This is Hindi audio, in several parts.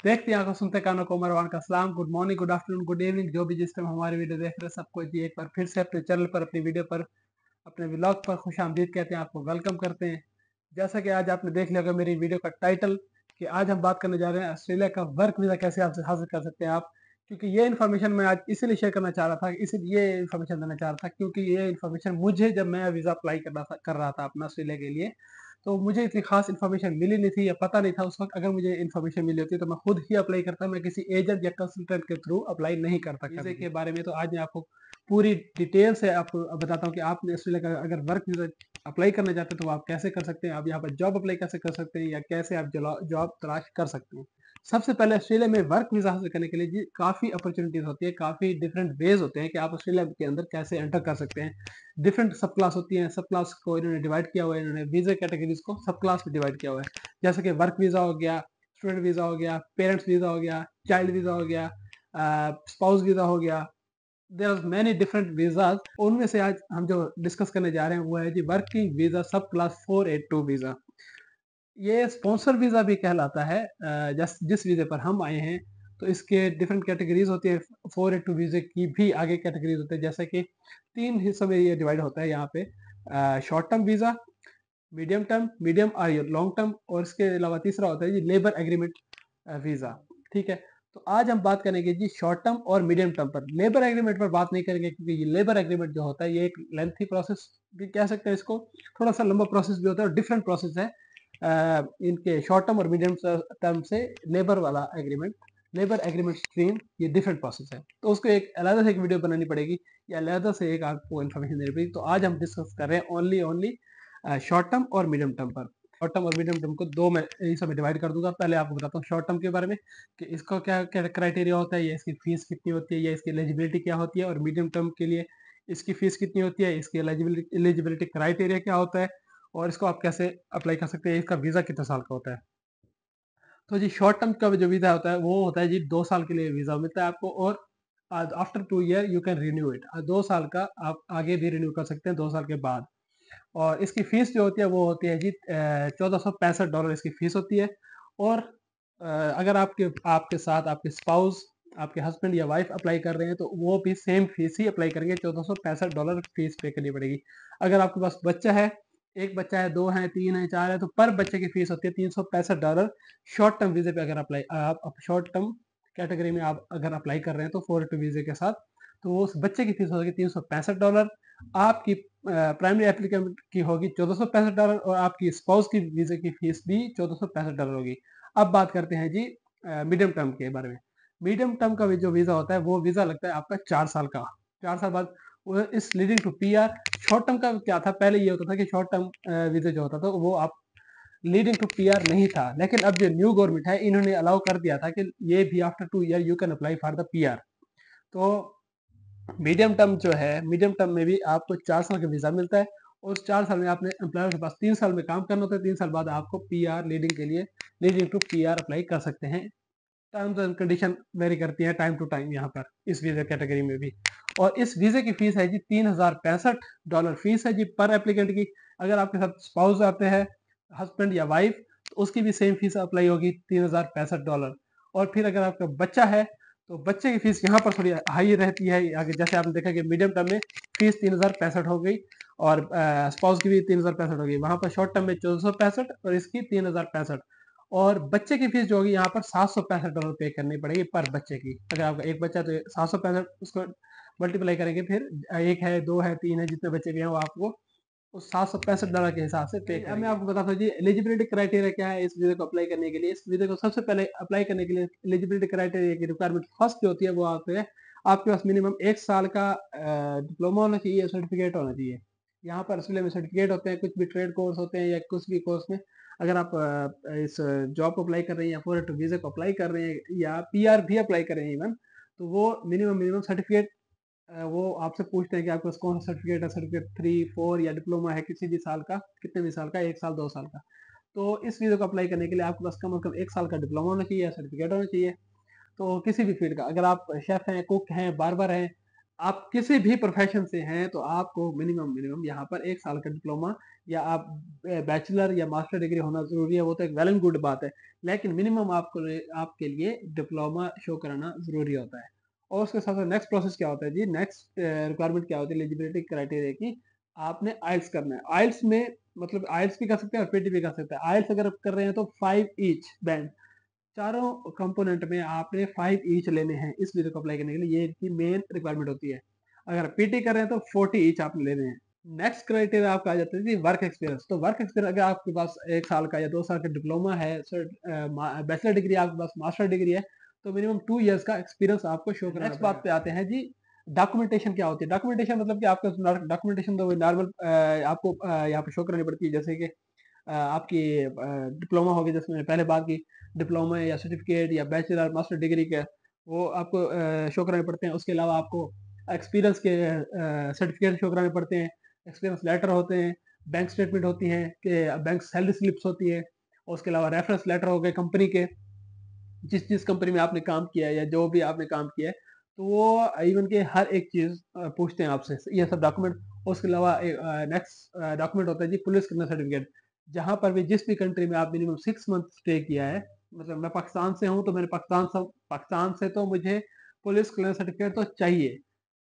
देखते हैं आंखों सुनते कानों को मरवान का सलाम। Good morning, good afternoon, good evening, जो भी जिस टाइम हमारी वीडियो देख रहे हैं सबको जी एक बार फिर से अपने चैनल पर, अपनी वीडियो पर, अपने व्लॉग पर खुश आमदीद कहते हैं, आपको वेलकम करते हैं। जैसा कि आज आपने देख लिया होगा मेरी वीडियो का टाइटल कि आज हम बात करने जा रहे हैं ऑस्ट्रेलिया का वर्क वीज़ा कैसे आपसे हासिल कर सकते हैं आप। क्योंकि ये इन्फॉर्मेशन मैं आज इसीलिए शेयर करना चाह रहा था, इसीलिए ये इन्फॉर्मेशन देना चाह रहा था क्योंकि ये इन्फॉर्मेशन मुझे जब मैं वीज़ा अप्लाई कर रहा था अपना ऑस्ट्रेलिया के लिए, तो मुझे इतनी खास इन्फॉर्मेशन मिली नहीं थी या पता नहीं था उस वक्त। अगर मुझे इन्फॉर्मेशन मिली होती तो मैं खुद ही अप्लाई करता, मैं किसी एजेंट या कंसल्टेंट के थ्रू अप्लाई नहीं करता वीज़े के बारे में। तो आज मैं आपको पूरी डिटेल से आपको बताता हूँ कि आपने ऑस्ट्रेलिया का अगर वर्क वीज़ा अप्लाई करना चाहते हैं तो आप कैसे कर सकते हैं, आप यहाँ पर जॉब अप्लाई कैसे कर सकते हैं या कैसे आप जॉब तलाश कर सकते हैं। सबसे पहले ऑस्ट्रेलिया में वर्क वीज़ा हासिल करने के लिए जी काफ़ी अपॉर्चुनिटीज़ होती है, काफ़ी डिफरेंट वेज़ होते हैं कि आप ऑस्ट्रेलिया के अंदर कैसे एंटर कर सकते हैं। डिफरेंट सब क्लास होती हैं, सब क्लास को इन्होंने डिवाइड किया हुआ है, इन्होंने वीज़ा कैटेगरीज़ को सब क्लास में डिवाइड किया हुआ है। जैसे कि वर्क वीज़ा हो गया, स्टूडेंट वीज़ा हो गया, पेरेंट्स वीज़ा हो गया, चाइल्ड वीज़ा हो गया, स्पाउस वीज़ा हो गया। There are many different visas, उनमें से आज हम जो डिस्कस करने जा रहे हैं वो है जी वर्किंग वीज़ा सब क्लास 482 वीज़ा। ये स्पॉन्सर वीज़ा भी कहलाता है। जिस वीज़े पर हम आए हैं तो इसके डिफरेंट कैटेगरीज़ होती है। 482 वीज़े की भी आगे कैटेगरीज़ होते हैं, जैसे कि 3 हिस्सों में ये डिवाइड होता है यहाँ पे। शॉर्ट टर्म वीज़ा, मीडियम और ये लॉन्ग टर्म, और इसके अलावा तीसरा होता है जी लेबर एग्रीमेंट वीज़ा। ठीक है? तो आज हम बात करेंगे जी शॉर्ट टर्म और मीडियम टर्म पर। लेबर एग्रीमेंट पर बात नहीं करेंगे क्योंकि ये लेबर एग्रीमेंट जो होता है ये एक लेंथी प्रोसेस भी कह सकते हैं इसको, थोड़ा-सा लंबा प्रोसेस भी होता है और डिफरेंट प्रोसेस है। इनके शॉर्ट टर्म और मीडियम टर्म से लेबर वाला एग्रीमेंट, लेबर एग्रीमेंट स्ट्रीम, ये डिफरेंट प्रोसेस है। तो उसको एक अलग से एक वीडियो बनानी पड़ेगी या अलग से एक आपको इन्फॉर्मेशन देनी पड़ेगी। तो आज हम डिस्कस कर रहे हैं ओनली शॉर्ट टर्म और मीडियम टर्म पर। शॉर्ट टर्म और मीडियम टर्म को दो मैं हिस्सों में डिवाइड कर दूंगा। पहले आपको बताता हूँ शॉर्ट टर्म के बारे में कि इसका क्या क्या क्राइटेरिया होता है, या इसकी फीस कितनी होती है, या इसकी एलिजिबिलिटी क्या होती है, और मीडियम टर्म के लिए इसकी फीस कितनी होती है, इसकी एलिजिबिलिटी क्राइटेरिया क्या होता है, और इसको आप कैसे अप्लाई कर सकते हैं, इसका वीज़ा कितने साल का होता है। तो जी शॉर्ट टर्म का जो वीज़ा होता है वो होता है जी 2 साल के लिए वीज़ा मिलता है आपको, और after 2 year you can renew it. 2 साल का आप आगे भी रिन्यू कर सकते हैं 2 साल के बाद। और इसकी फीस जो होती है वो होती है जी $1465 इसकी फीस होती है। और अगर आपके आपके साथ आपके स्पाउस, आपके हस्बैंड या वाइफ अप्लाई कर रहे हैं तो वो भी सेम फीस ही अप्लाई करेंगे, $1465 फीस पे करनी पड़ेगी। अगर आपके पास बच्चा है, एक बच्चा है, 2 हैं, 3 हैं, 4 है, तो पर बच्चे की फीस होती है $365। शॉर्ट टर्म वीज़े पे अगर आप शॉर्ट टर्म कैटेगरी में आप अगर अप्लाई कर रहे हैं तो 482 वीज़े के साथ, तो वो उस बच्चे की फीस होगी $365। आपकी प्राइमरी एप्लीकेंट की होगी $1465, और आपकी स्पाउस की वीज़े की फीस भी $1465 होगी। अब बात करते हैं जी मीडियम टर्म के बारे में। मीडियम टर्म का जो वीज़ा होता है वो वीज़ा लगता है आपका 4 साल का। 4 साल बाद वो is leading to PR. Short term का क्या था, पहले ये होता था कि शॉर्ट टर्म वीज़ा जो होता था वो आप लीडिंग टू पीआर नहीं था, लेकिन अब जो न्यू गवर्नमेंट है इन्होंने अलाउ कर दिया था कि ये भी after 2 year you can apply for the PR. तो मीडियम टर्म जो है, मीडियम टर्म में भी आपको 4 साल का वीज़ा मिलता है, और उस 4 साल में आपने एम्प्लॉयर के पास 3 साल में काम करना होता है। 3 साल बाद आपको पीआर लीडिंग के लिए, लीडिंग टू पीआर अप्लाई कर सकते हैं। टर्म्स एंड कंडीशन वेरी करती हैं टाइम टू टाइम यहाँ पर इस वीज़ा कैटेगरी में भी। और इस वीज़े की फीस है जी $3065 फीस है जी पर एप्लीकेंट की। अगर आपके साथ स्पाउस आते हैं, हस्बैंड या वाइफ, तो उसकी भी सेम फीस अप्लाई होगी $3065। और फिर अगर आपका बच्चा है तो बच्चे की फीस यहाँ पर थोड़ी हाई रहती है। आगे जैसे आपने देखा कि मीडियम टर्म में फीस 3065 हो गई, और स्पाउस की भी 3065 हो गई। वहाँ पर शॉर्ट टर्म में 1465 और इसकी 3065। और बच्चे की फीस जो होगी यहाँ पर $765 पे करनी पड़ेगी पर बच्चे की। अगर आपका एक बच्चा तो 765 उसको मल्टीप्लाई करेंगे, फिर एक है, 2 है, 3 है, जितने बच्चे भी हैं वो आपको उस $765 के हिसाब से पे करेंगे। अब मैं आपको बताता हूँ जी एलिजिबिलिटी क्राइटेरिया क्या है इस वीज़े को अप्लाई करने के लिए। इस वीज़े को सबसे पहले अप्लाई करने के लिए एलिजिबिलिटी क्राइटेरिया की रिक्वायरमेंट फर्स्ट जो होती है वो आपके आपके पास मिनिमम 1 साल का डिप्लोमा होना चाहिए, सर्टिफिकेट होना चाहिए। यहाँ पर ऑस्ट्रेलिया में सर्टिफिकेट होते हैं, कुछ भी ट्रेड कोर्स होते हैं या कुछ भी कोर्स में। अगर आप इस जॉब को अप्लाई कर रहे हैं या 482 वीज़े को अप्लाई कर रहे हैं या पीआर भी अप्लाई कर रहे हैं इवन, तो वो मिनिमम सर्टिफिकेट वो आपसे पूछते हैं कि आपके पास कौन सा सर्टिफिकेट है, सर्टिफिकेट 3, 4 या डिप्लोमा है किसी भी साल का, कितने भी साल का, 1 साल, 2 साल का। तो इस वीज़ा को अप्लाई करने के लिए आपके पास कम से कम 1 साल का डिप्लोमा होना चाहिए या सर्टिफिकेट होना चाहिए। तो किसी भी फील्ड का, अगर आप शेफ़ हैं, कुक हैं, बार्बर हैं, आप किसी भी प्रोफेशन से हैं तो आपको मिनिमम यहाँ पर 1 साल का डिप्लोमा या आप बैचलर या मास्टर डिग्री होना ज़रूरी है, वो तो एक वेल एंड गुड बात है। लेकिन मिनिमम आपके लिए डिप्लोमा शो कराना ज़रूरी होता है। और उसके साथ-साथ नेक्स्ट प्रोसेस क्या होता है जी, नेक्स्ट रिक्वायरमेंट क्या होती है एलिजिबिलिटी क्राइटेरिया की, आपने आइल्स करना है। आइल्स में मतलब आइल्स भी कर सकते हैं और पीटी भी कर सकते हैं। आइल्स अगर आप कर रहे हैं तो 5 ईच बैंड, चारों कंपोनेंट में आपने 5 ईच लेने हैं इस वीज़ा को अप्लाई करने के लिए, ये इनकी मेन रिक्वायरमेंट होती है। अगर पीटी कर रहे हैं तो 40 ईच आपने लेने हैं। नेक्स्ट क्राइटेरिया आपका आ जाता है जी वर्क एक्सपीरियंस। तो वर्क एक्सपीरियंस अगर आपके पास 1 साल का या 2 साल का डिप्लोमा है, बैचलर डिग्री आपके पास, मास्टर डिग्री है, तो मिनिमम 2 इयर्स का एक्सपीरियंस आपको शो करना। नेक्स्ट बात पे आते हैं जी, डॉक्यूमेंटेशन क्या होती है? डॉक्यूमेंटेशन मतलब कि आपका डॉक्यूमेंटेशन तो नॉर्मल आपको यहाँ पे शो करनी पड़ती है, जैसे कि आपकी डिप्लोमा होगी, जिसमें पहले बात की डिप्लोमा या सर्टिफिकेट या बैचलर मास्टर डिग्री के, वो आपको शो कराने पड़ते हैं। उसके अलावा आपको एक्सपीरियंस के सर्टिफिकेट शो कराने पड़ते हैं, एक्सपीरियंस लेटर होते हैं, बैंक स्टेटमेंट होती हैं कि बैंक सैलरी स्लिप्स होती है, और उसके अलावा रेफरेंस लेटर हो गए कंपनी के, जिस जिस कंपनी में आपने काम किया है या जो भी आपने काम किया है, तो वो इवन के हर एक चीज़ पूछते हैं आपसे, ये सब डॉक्यूमेंट। और उसके अलावा नेक्स्ट डॉक्यूमेंट होता है जी पुलिस क्लियरेंस सर्टिफिकेट। जहाँ पर भी जिस भी कंट्री में आप मिनिमम 6 मंथ स्टे किया है, मतलब मैं पाकिस्तान से हूँ तो मैंने पाकिस्तान से तो मुझे पुलिस क्लियरेंस सर्टिफिकेट तो चाहिए,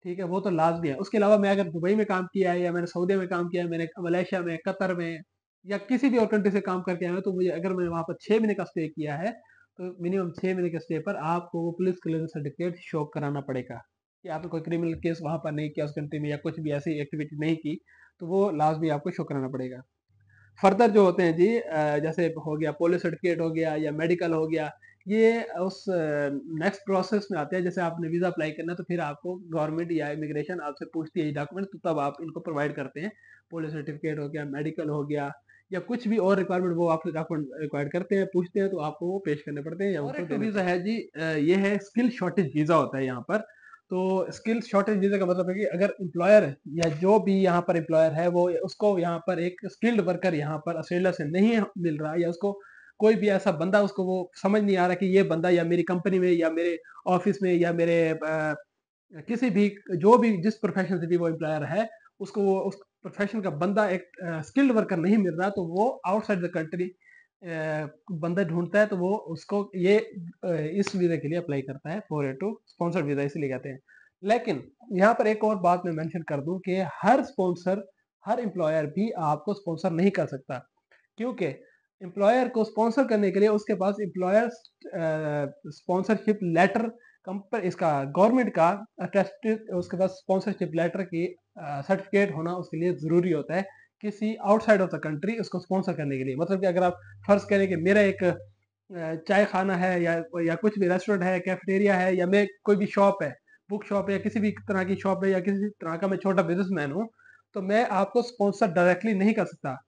ठीक है? वो तो लाज़मी है। उसके अलावा मैं अगर दुबई में काम किया है या मैंने सऊदी में काम किया है, मैंने मलेशिया में, कतर में या किसी भी और कंट्री से काम करके आया हूँ, तो मुझे अगर मैंने वहाँ पर 6 महीने का स्टे किया है, तो मिनिमम 6 महीने के स्टे पर आपको वो पुलिस क्लियरेंस सर्टिफिकेट शो कराना पड़ेगा कि आपने कोई क्रिमिनल केस वहाँ पर नहीं किया उस कंट्री में, या कुछ भी ऐसी एक्टिविटी नहीं की, तो वो लाज़मी आपको शो कराना पड़ेगा। फर्दर जो होते हैं जी, जैसे हो गया पुलिस सर्टिफिकेट हो गया या मेडिकल हो गया, ये उस नेक्स्ट प्रोसेस में आते हैं। जैसे आपने वीज़ा अप्लाई करना है तो फिर आपको गवर्नमेंट या इमिग्रेशन आपसे पूछती है ये डॉक्यूमेंट, तो तब आप इनको प्रोवाइड करते हैं। पुलिस सर्टिफिकेट हो गया, मेडिकल हो गया, या कुछ भी और रिक्वायरमेंट वो आपसे डॉक्यूमेंट रिक्वायर्ड करते हैं, पूछते हैं, तो आपको वो पेश करने पड़ते हैं या और उनको एक वीज़ा है जी, ये है स्किल शॉर्टेज वीज़ा होता है यहाँ पर। तो स्किल शॉर्टेज वीज़ा का मतलब है कि अगर एम्प्लॉयर या जो भी यहाँ पर एम्प्लॉयर है, वो उसको यहाँ पर एक स्किल्ड वर्कर यहाँ पर ऑस्ट्रेलिया से नहीं मिल रहा, या उसको कोई भी ऐसा बंदा, उसको वो समझ नहीं आ रहा कि ये बंदा या मेरी कंपनी में या मेरे ऑफिस में या मेरे किसी भी, जो भी जिस प्रोफेशन से भी वो एम्प्लॉयर है, उसको वो उस प्रोफेशन का बंदा एक स्किल्ड वर्कर नहीं मिल रहा, तो वो आउटसाइड द कंट्री बंदा ढूंढता है, तो वो उसको ये इस वीज़ा के लिए अप्लाई करता है, 482 स्पॉन्सर्ड वीज़ा इसीलिए कहते हैं। लेकिन यहाँ पर एक और बात मैं मेंशन कर दूं कि हर एम्प्लॉयर भी आपको स्पॉन्सर नहीं कर सकता, क्योंकि एम्प्लॉयर को स्पॉन्सर करने के लिए उसके पास एम्प्लॉयर स्पॉन्सरशिप लेटर, इसका गवर्नमेंट का अटेस्टेड, उसके पास स्पॉन्सरशिप लेटर की सर्टिफिकेट होना उसके लिए ज़रूरी होता है किसी आउटसाइड ऑफ द कंट्री उसको स्पॉन्सर करने के लिए। मतलब कि अगर आप फर्ज करें कि मेरा एक चाय खाना है या कुछ भी रेस्टोरेंट है, कैफेटेरिया है, या मैं कोई भी शॉप है, बुक शॉप है, या किसी भी तरह की शॉप है, या किसी तरह का मैं छोटा बिजनेसमैन हूँ, तो मैं आपको स्पॉन्सर डायरेक्टली नहीं कर सकता।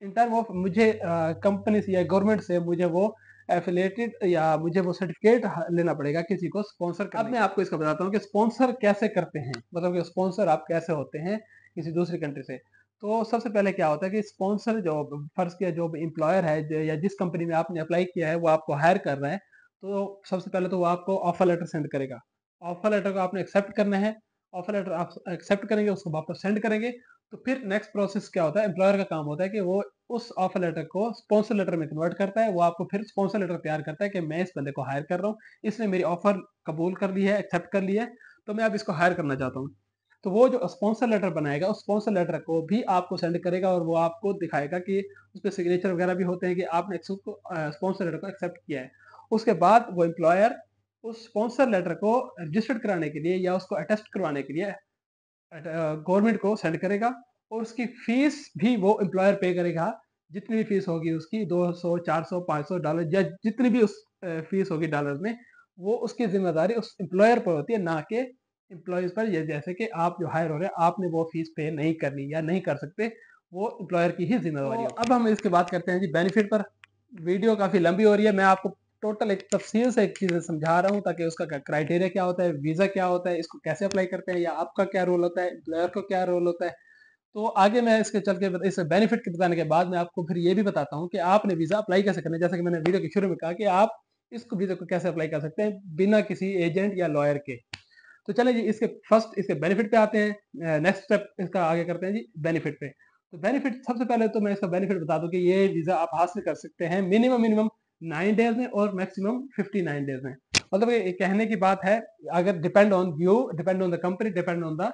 इन टर्म ऑफ मुझे कंपनी से या गवर्नमेंट से मुझे वो एफिलिएटेड या मुझे वो सर्टिफिकेट लेना पड़ेगा किसी को स्पॉन्सर करने। अब मैं आपको इसका बताता हूँ कि स्पॉन्सर कैसे करते हैं, मतलब कि स्पॉन्सर आप कैसे होते हैं किसी दूसरी कंट्री से। तो सबसे पहले क्या होता है कि स्पॉन्सर जो फर्ज किया, जो एम्प्लॉयर है या जिस कंपनी में आपने अप्लाई किया है वो आपको हायर कर रहा है, तो सबसे पहले तो वो आपको ऑफर लेटर सेंड करेगा। ऑफर लेटर को आपने एक्सेप्ट करना है। ऑफर लेटर आप एक्सेप्ट करेंगे, उसको वापस सेंड करेंगे। तो फिर नेक्स्ट प्रोसेस क्या होता है, एम्प्लॉयर का काम होता है कि वो उस ऑफर लेटर को स्पॉन्सर लेटर में कन्वर्ट करता है। वो आपको फिर स्पॉन्सर लेटर तैयार करता है कि मैं इस बंदे को हायर कर रहा हूँ, इसने मेरी ऑफर कबूल कर ली है, एक्सेप्ट कर लिया है, तो मैं अब इसको हायर करना चाहता हूँ। तो वो जो स्पॉन्सर लेटर बनाएगा, उस स्पॉन्सर लेटर को भी आपको सेंड करेगा, और वो आपको दिखाएगा कि उस पर सिग्नेचर वगैरह भी होते हैं कि आपने स्पॉन्सर लेटर को एक्सेप्ट किया है। उसके बाद वो एम्प्लॉयर उस स्पॉन्सर लेटर को रजिस्टर्ड कराने के लिए या उसको अटेस्ट करवाने के लिए गवर्नमेंट को सेंड करेगा, और उसकी फीस भी वो एम्प्लॉयर पे करेगा। जितनी भी फीस होगी उसकी 200, 400, 500 डॉलर, या जितनी भी उस फीस होगी डॉलर में, वो उसकी जिम्मेदारी उस एम्प्लॉयर पर होती है, ना कि एम्प्लॉयज पर। ये जैसे कि आप जो हायर हो रहे हैं, आपने वो फीस पे नहीं करनी या नहीं कर सकते, वो एम्प्लॉयर की ही जिम्मेदारी होती है। अब हम इसके बात करते हैं जी बेनिफिट पर। वीडियो काफ़ी लंबी हो रही है, मैं आपको टोटल एक तफसील से एक चीज़ समझा रहा हूँ, ताकि उसका क्राइटेरिया क्या होता है, वीज़ा क्या होता है, इसको कैसे अप्लाई करते हैं, या आपका क्या रोल होता है, एम्प्लॉयर को क्या रोल होता है। तो आगे मैं इसके चल के इस बेनिफिट के बताने के बाद मैं आपको फिर ये भी बताता हूँ कि आपने वीज़ा अप्लाई कैसे करना है। जैसे कि मैंने वीडियो के शुरू में कहा कि आप इस वीज़ा को कैसे अप्लाई कर सकते हैं बिना किसी एजेंट या लॉयर के। तो चले जी इसके फर्स्ट इसके बेनिफिट पे आते हैं। नेक्स्ट स्टेप इसका आगे करते हैं जी बेनिफिट पे। तो बेनिफिट सबसे पहले तो मैं इसका बेनिफिट बता दूं कि ये वीजा आप हासिल कर सकते हैं मिनिमम 9 डेज में और मैक्सिमम 59 डेज में। मतलब ये कहने की बात है, अगर depend on you, depend on the company, depend on the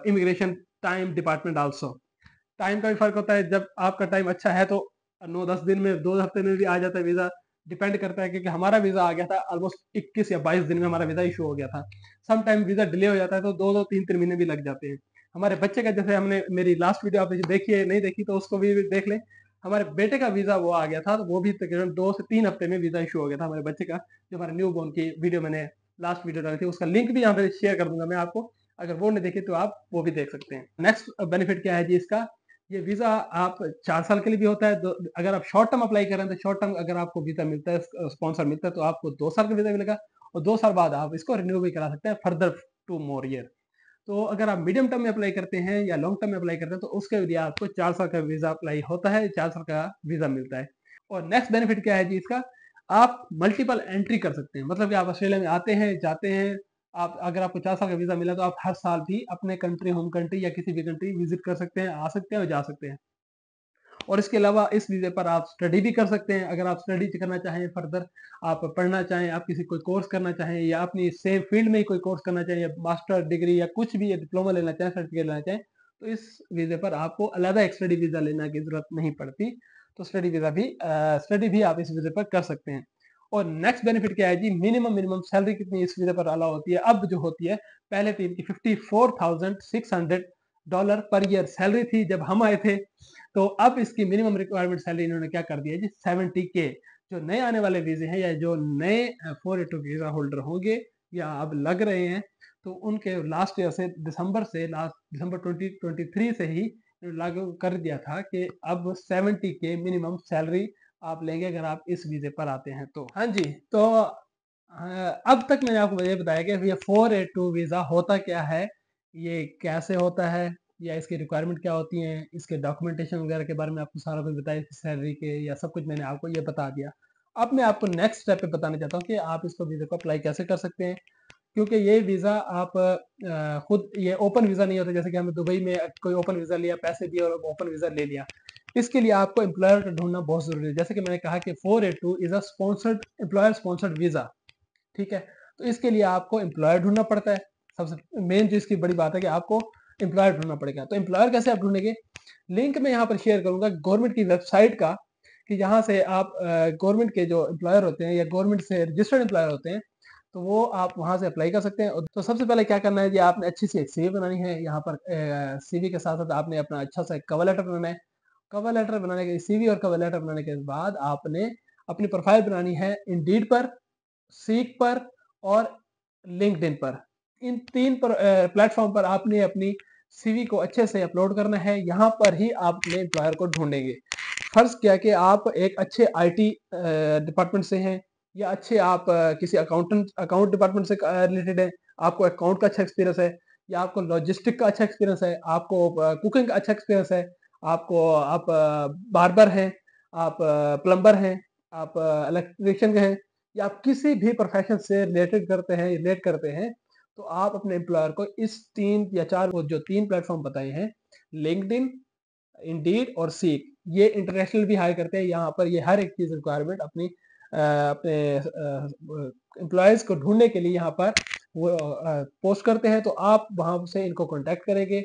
immigration time department also. Time का भी फर्क होता है, जब आपका टाइम अच्छा है तो 9-10 दिन में, 2 हफ्ते में भी आ जाता है वीजा। डिपेंड करता है, क्योंकि हमारा वीजा आ गया था ऑलमोस्ट 21 या 22 दिन में हमारा वीजा इशू हो गया था। सम टाइम वीजा डिले हो जाता है तो 2-2 3-3 महीने भी लग जाते हैं। हमारे बच्चे का, जैसे हमने मेरी लास्ट वीडियो आपने देखी है, नहीं देखी तो उसको भी देख लें। हमारे बेटे का वीजा वो आ गया था, तो वो भी तकरीबन 2 से 3 हफ्ते में वीजा इशू हो गया था हमारे बच्चे का। जो हमारे न्यू बोर्न की वीडियो मैंने लास्ट वीडियो डाली थी, उसका लिंक भी यहाँ पे शेयर कर दूंगा मैं आपको। अगर वो नहीं देखे तो आप वो भी देख सकते हैं। नेक्स्ट बेनिफिट क्या है जी इसका, ये वीजा आप 4 साल के लिए भी होता है। अगर आप शॉर्ट टर्म अप्लाई करें तो शॉर्ट टर्म अगर आपको वीजा मिलता है, स्पॉन्सर मिलता है, तो आपको 2 साल का वीजा मिलेगा और 2 साल बाद आप इसको रिन्यू भी करा सकते हैं फर्दर 2 मोर ईयर। तो अगर आप मीडियम टर्म में अप्लाई करते हैं या लॉन्ग टर्म में अप्लाई करते हैं तो उसके लिए आपको 4 साल का वीजा अप्लाई होता है, 4 साल का वीजा मिलता है। और नेक्स्ट बेनिफिट क्या है जी इसका, आप मल्टीपल एंट्री कर सकते हैं। मतलब कि आप ऑस्ट्रेलिया में आते हैं, जाते हैं, आप अगर आपको 4 साल का वीजा मिला तो आप हर साल भी अपने कंट्री, होम कंट्री या किसी भी कंट्री विजिट कर सकते हैं, आ सकते हैं और जा सकते हैं। और इसके अलावा इस वीज़े पर आप स्टडी भी कर सकते हैं। अगर आप स्टडी करना चाहें फर्दर, आप पढ़ना चाहें, आप किसी कोई कोर्स करना चाहें या अपनी सेम फील्ड में ही कोई कोर्स करना चाहें, या मास्टर डिग्री या कुछ भी, या डिप्लोमा लेना चाहें, सर्टिफिकेट लेना चाहें, तो इस वीज़े पर आपको अलग एक स्टडी वीज़ा लेने की ज़रूरत नहीं पड़ती। तो स्टडी भी आप इस वीज़े पर कर सकते हैं। और नेक्स्ट बेनिफिट क्या है जी, मिनिमम सैलरी कितनी इस वीज़े पर अलाउ होती है, अब जो होती है, पहले तो इनकी $54,600 पर ईयर सैलरी थी जब हम आए थे। तो अब इसकी मिनिमम रिक्वायरमेंट सैलरी इन्होंने क्या कर दिया जी, 70K। जो नए आने वाले वीजे हैं या जो नए 482 वीजा होल्डर होंगे या अब लग रहे हैं, तो उनके लास्ट ईयर से, दिसंबर 2023 से ही लागू कर दिया था कि अब 70K मिनिमम सैलरी आप लेंगे अगर आप इस वीजे पर आते हैं तो। हाँ जी, तो अब तक मैंने आपको ये बताया कि ये 482 वीजा होता क्या है, ये कैसे होता है, या इसकी रिक्वायरमेंट क्या होती हैं, इसके डॉक्यूमेंटेशन वगैरह के बारे में आपको सारा कुछ बताया, इसकी सैलरी के या सब कुछ मैंने आपको ये बता दिया। अब मैं आपको नेक्स्ट स्टेप पे बताना चाहता हूँ कि आप इसको वीज़ा को अप्लाई कैसे कर सकते हैं। क्योंकि ये वीज़ा आप खुद, ये ओपन वीज़ा नहीं होता, जैसे कि हमने दुबई में कोई ओपन वीज़ा लिया, पैसे दिए और ओपन वीज़ा ले लिया। इसके लिए आपको एम्प्लॉयर ढूंढना बहुत ज़रूरी है। जैसे कि मैंने कहा कि 482 is a sponsored, employer sponsored visa, ठीक है। तो इसके लिए आपको एम्प्लॉयर ढूंढना पड़ता है। सबसे मेन जो इसकी बड़ी बात है कि आपको एम्प्लॉयर ढूंढना पड़ेगा। तो एम्प्लॉयर कैसे आप ढूंढेंगे, लिंक मैं यहाँ पर शेयर करूंगा गवर्नमेंट की वेबसाइट का, कि जहाँ से आप गवर्नमेंट के जो एम्प्लॉयर होते हैं या गवर्नमेंट से रजिस्टर्ड एम्प्लॉयर होते हैं, तो वो आप वहाँ से अप्लाई कर सकते हैं। तो सबसे पहले क्या करना है जी, आपने अच्छी सी एक सीवी बनानी है। यहाँ पर सीवी के साथ साथ आपने अपना अच्छा सा एक कवर लेटर बनाना है। कवर लेटर बनाने के, सीवी और कवर लेटर बनाने के बाद आपने अपनी प्रोफाइल बनानी है इंडीड पर, सीक पर और लिंक्डइन पर। इन 3 प्लेटफॉर्म पर आपने अपनी सीवी को अच्छे से अपलोड करना है। यहाँ पर ही आप अपने एम्प्लॉयर को ढूंढेंगे। फर्ज किया कि आप एक अच्छे आईटी डिपार्टमेंट से हैं, या अच्छे आप किसी अकाउंट डिपार्टमेंट से रिलेटेड है, आपको अकाउंट का अच्छा एक्सपीरियंस है, या आपको लॉजिस्टिक का अच्छा एक्सपीरियंस है, आपको कुकिंग का अच्छा एक्सपीरियंस है, आप बार्बर हैं, आप प्लम्बर हैं, आप इलेक्ट्रिशियन हैं, या आप किसी भी प्रोफेशन से रिलेट करते हैं, तो आप अपने एम्प्लॉयर को इस 3 या 4, वो जो 3 प्लेटफॉर्म बताए हैं, लिंक्डइन, इंडीड और सीक, ये इंटरनेशनल भी हायर करते हैं। यहाँ पर ये हर एक चीज रिक्वायरमेंट अपने एम्प्लॉयज को ढूंढने के लिए यहाँ पर वो पोस्ट करते हैं। तो आप वहां से इनको कांटेक्ट करेंगे,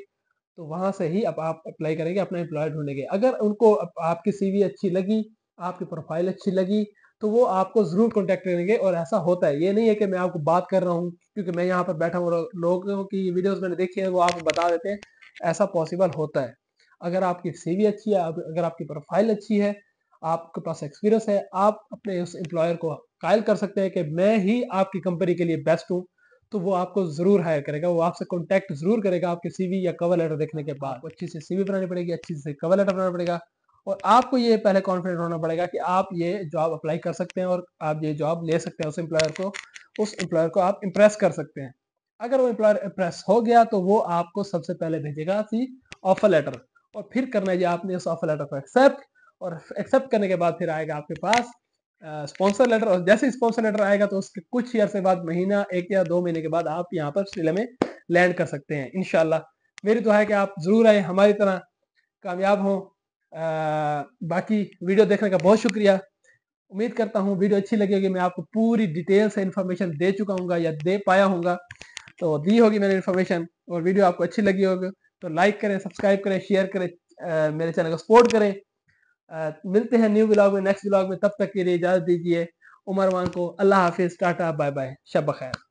तो वहां से ही अब आप अप्लाई करेंगे, अपना एम्प्लॉयर ढूंढेंगे। अगर उनको आपकी सीवी अच्छी लगी, आपकी प्रोफाइल अच्छी लगी, तो वो आपको जरूर कांटेक्ट करेंगे। और ऐसा होता है, ये नहीं है कि मैं आपको बात कर रहा हूँ क्योंकि मैं यहाँ पर बैठा हूँ, लोगों की वीडियोस मैंने देखी है वो आपको बता देते हैं, ऐसा पॉसिबल होता है। अगर आपकी सीवी अच्छी है, अगर आपकी प्रोफाइल अच्छी है, आपके पास एक्सपीरियंस है, आप अपने उस एम्प्लॉयर को कायल कर सकते हैं कि मैं ही आपकी कंपनी के लिए बेस्ट हूँ, तो वो आपको जरूर हायर करेगा, वो आपसे कांटेक्ट जरूर करेगा आपके सीवी या कवर लेटर देखने के बाद। आपको अच्छी सी सीवी बनानी पड़ेगी, अच्छी से कवर लेटर बनाना पड़ेगा, और आपको ये पहले कॉन्फिडेंट होना पड़ेगा कि आप ये जॉब अप्लाई कर सकते हैं और आप ये जॉब ले सकते हैं। उस एम्प्लॉयर को आप इम्प्रेस कर सकते हैं। अगर वो एम्प्लॉयर इम्प्रेस हो गया तो वो आपको सबसे पहले भेजेगा ऑफर लेटर, और फिर करना है जी आपने उस ऑफर लेटर को एक्सेप्ट, और एक्सेप्ट करने के बाद फिर आएगा आपके पास स्पॉन्सर लेटर, और जैसे स्पॉन्सर लेटर आएगा तो उसके कुछ ही अरसे बाद, महीना 1 या 2 महीने के बाद आप यहाँ पर ऑस्ट्रेलिया में लैंड कर सकते हैं इंशाल्लाह। मेरी दुआ है कि आप ज़रूर आएँ, हमारी तरह कामयाब हों। बाकी वीडियो देखने का बहुत शुक्रिया। उम्मीद करता हूँ वीडियो अच्छी लगी होगी, मैं आपको पूरी डिटेल से इन्फॉर्मेशन दे चुका हूँगा या दे पाया हूँगा, तो दी होगी मैंने इन्फॉर्मेशन, और वीडियो आपको अच्छी लगी होगी तो लाइक करें, सब्सक्राइब करें, शेयर करें, मेरे चैनल को सपोर्ट करें। मिलते हैं न्यू व्लॉग में, नेक्स्ट व्लॉग में, तब तक के लिए इजाज़त दीजिए। उमर वान को अल्लाह हाफिज़, टाटा, बाय बाय, शब बखैर।